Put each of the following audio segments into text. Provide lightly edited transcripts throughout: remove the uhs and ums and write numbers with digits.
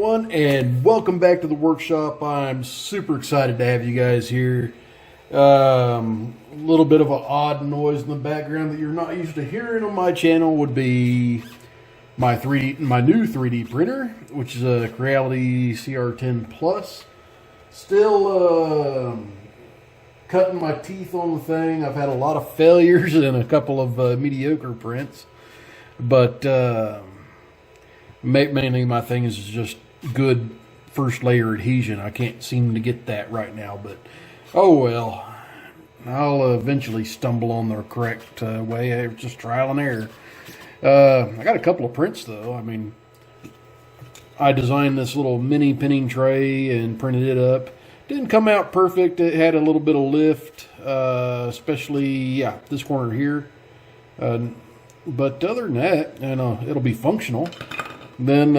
everyone, and welcome back to the workshop. I'm super excited to have you guys here. A little bit of an odd noise in the background that you're not used to hearing on my channel would be my new 3D printer, which is a Creality CR10 Plus. Still cutting my teeth on the thing. I've had a lot of failures and a couple of mediocre prints, but mainly my thing is just good first layer adhesion. I can't seem to get that right now, but oh well. I'll eventually stumble on the correct way. It's just trial and error. I got a couple of prints though. I mean, I designed this little mini pinning tray and printed it up. Didn't come out perfect. It had a little bit of lift, especially this corner here. But other than that, it'll be functional. Then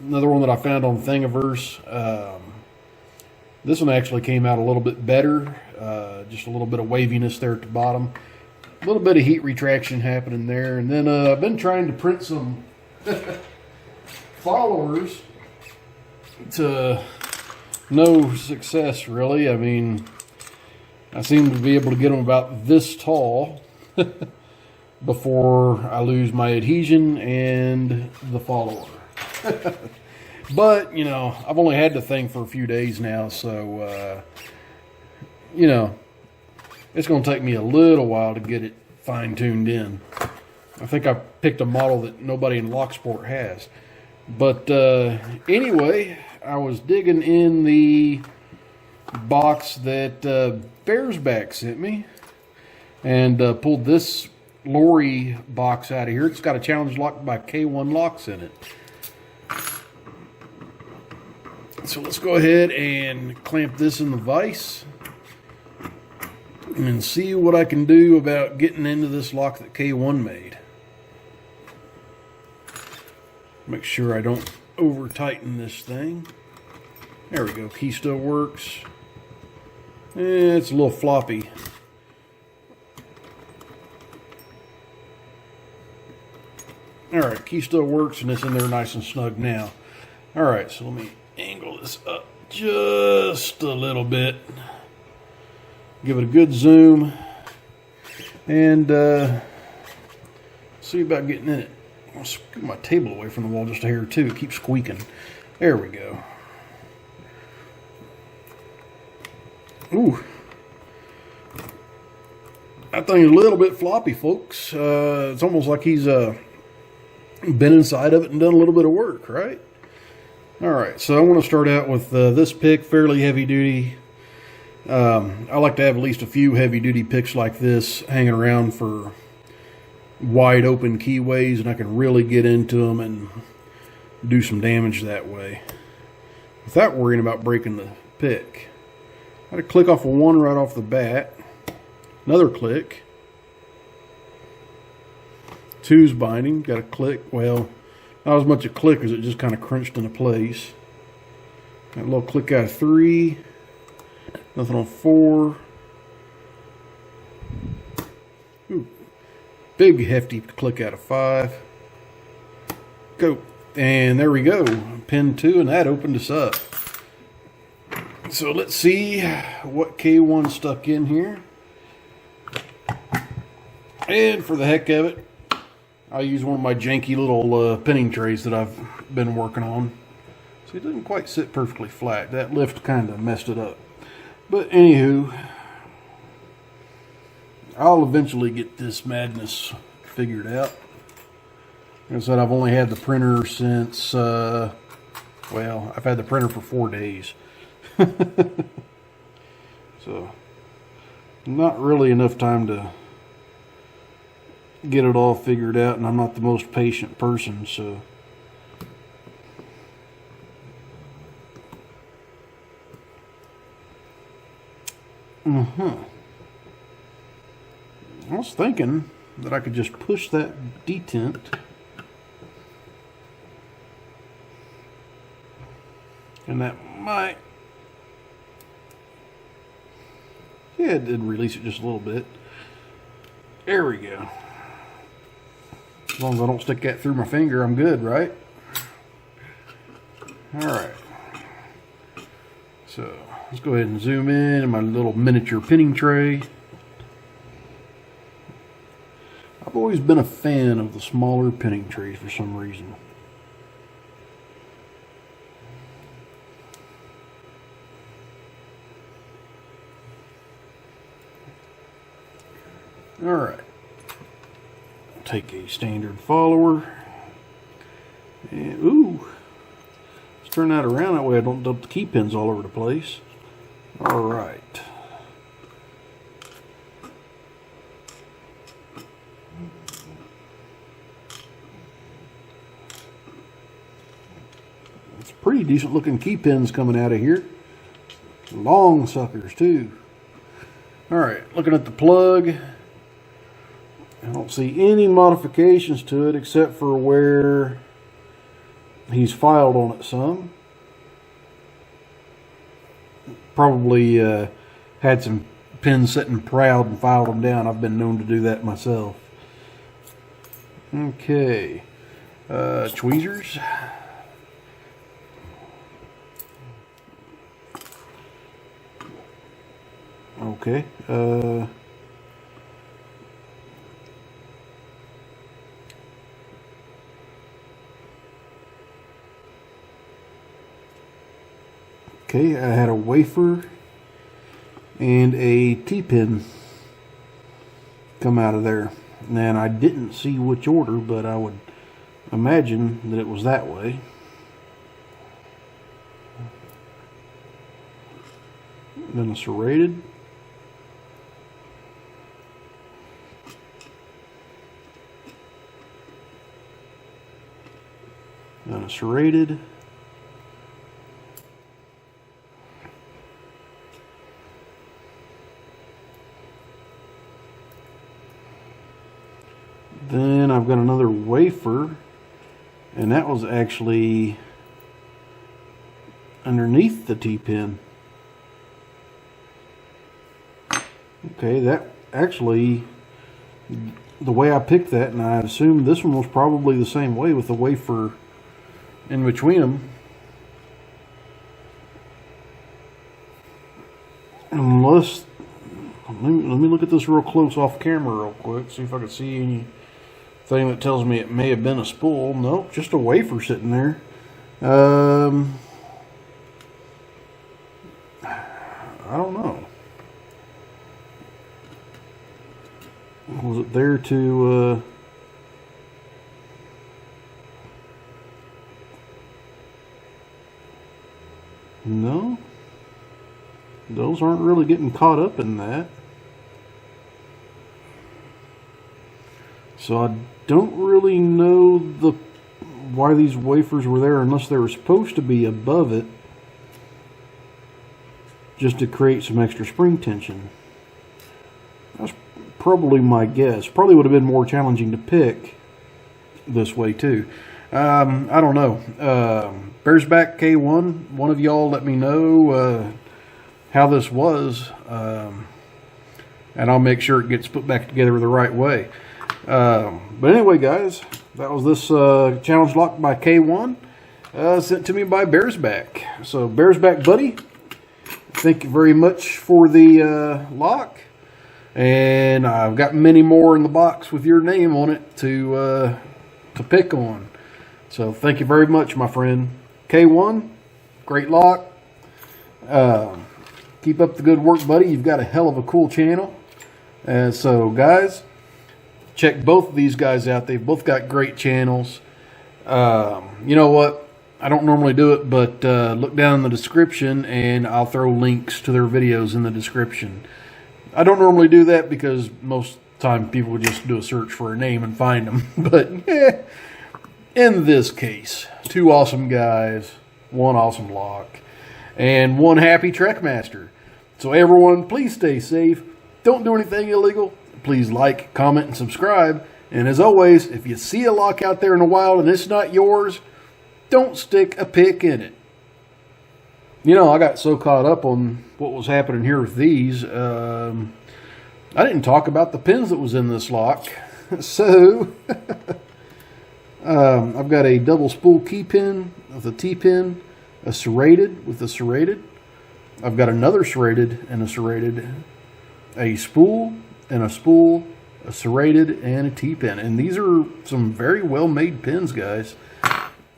another one that I found on Thingiverse. This one actually came out a little bit better. Just a little bit of waviness there at the bottom. A little bit of heat retraction happening there. And then I've been trying to print some followers to no success, really. I mean, I seem to be able to get them about this tall before I lose my adhesion and the follower. But, I've only had the thing for a few days now, so, it's going to take me a little while to get it fine-tuned in. I think I picked a model that nobody in Locksport has. But, anyway, I was digging in the box that Bearsback sent me and pulled this lorry box out of here. It's got a challenge lock by K1 locks in it. So let's go ahead and clamp this in the vise and see what I can do about getting into this lock that K1 made. Make sure I don't over tighten this thing. There we go. Key still works. It's a little floppy. Alright, key still works and it's in there nice and snug now. Alright, so let me angle this up just a little bit. Give it a good zoom. And see about getting in it. I'll scoot my table away from the wall just a hair too. It keeps squeaking. There we go. Ooh. That thing's a little bit floppy, folks. It's almost like he's been inside of it and done a little bit of work, right? Alright, so I want to start out with this pick, fairly heavy duty. I like to have at least a few heavy duty picks like this hanging around for wide open keyways, and I can really get into them and do some damage that way without worrying about breaking the pick. I had to click off of one right off the bat. Another click. Two's binding. Got a click. Well, not as much a click as it just kind of crunched into place. Got a little click out of 3. Nothing on 4. Ooh. Big hefty click out of 5. Go. And there we go. Pin 2, and that opened us up. So let's see what K1 stuck in here. And for the heck of it, I'll use one of my janky little pinning trays that I've been working on. See, it doesn't quite sit perfectly flat. That lift kind of messed it up. But anywho, I'll eventually get this madness figured out. Like I said, I've only had the printer since, well, I've had the printer for 4 days. So, not really enough time to get it all figured out, and I'm not the most patient person, so I was thinking that I could just push that detent and that might, it did release it just a little bit. There we go. As long as I don't stick that through my finger, I'm good, right? Alright. So, let's go ahead and zoom in my little miniature pinning tray. I've always been a fan of the smaller pinning trays for some reason. Alright. Take a standard follower. And, ooh. Let's turn that around, that way I don't dump the key pins all over the place. Alright. It's pretty decent looking key pins coming out of here. Long suckers too. Alright, looking at the plug. I don't see any modifications to it except for where he's filed on it some. Probably had some pins sitting proud and filed them down. I've been known to do that myself. Okay. Tweezers. Okay. Okay, I had a wafer and a T-pin come out of there. And I didn't see which order, but I would imagine that it was that way. Then a serrated. Then a serrated. Then I've got another wafer, and that was actually underneath the T-pin. Okay, that actually, the way I picked that, and I assumed this one was probably the same way with the wafer in between them. Unless, let me look at this real close off camera real quick, see if I can see anything that tells me it may have been a spool. Nope, just a wafer sitting there. I don't know. Was it there to no, those aren't really getting caught up in that. So I don't really know why these wafers were there, unless they were supposed to be above it just to create some extra spring tension. That's probably my guess. Probably would have been more challenging to pick this way too. I don't know. Bearsback K1, one of y'all let me know how this was, and I'll make sure it gets put back together the right way. But anyway, guys, that was this challenge lock by K1, sent to me by Bearsback. So Bearsback buddy, thank you very much for the lock, and I've got many more in the box with your name on it to pick on. So thank you very much, my friend. K1, great lock. Keep up the good work, buddy. You've got a hell of a cool channel. So guys, check both of these guys out. They've both got great channels. You know what? I don't normally do it, but look down in the description and I'll throw links to their videos in the description. I don't normally do that because most of the time people just do a search for a name and find them. But in this case, two awesome guys, one awesome lock, and one happy Trekmaster. So everyone, please stay safe. Don't do anything illegal. Please like, comment, and subscribe. And as always, if you see a lock out there in the wild and it's not yours, don't stick a pick in it. You know, I got so caught up on what was happening here with these, I didn't talk about the pins that was in this lock. So, I've got a double spool key pin with a T-pin, a serrated with a serrated. I've got another serrated and a serrated, a spool and a spool, a serrated, and a T-pin. And these are some very well-made pins, guys.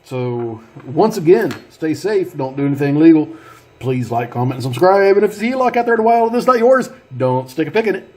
So, once again, stay safe. Don't do anything illegal. Please like, comment, and subscribe. And if you see a lock out there in the wild and it's not yours, don't stick a pick in it.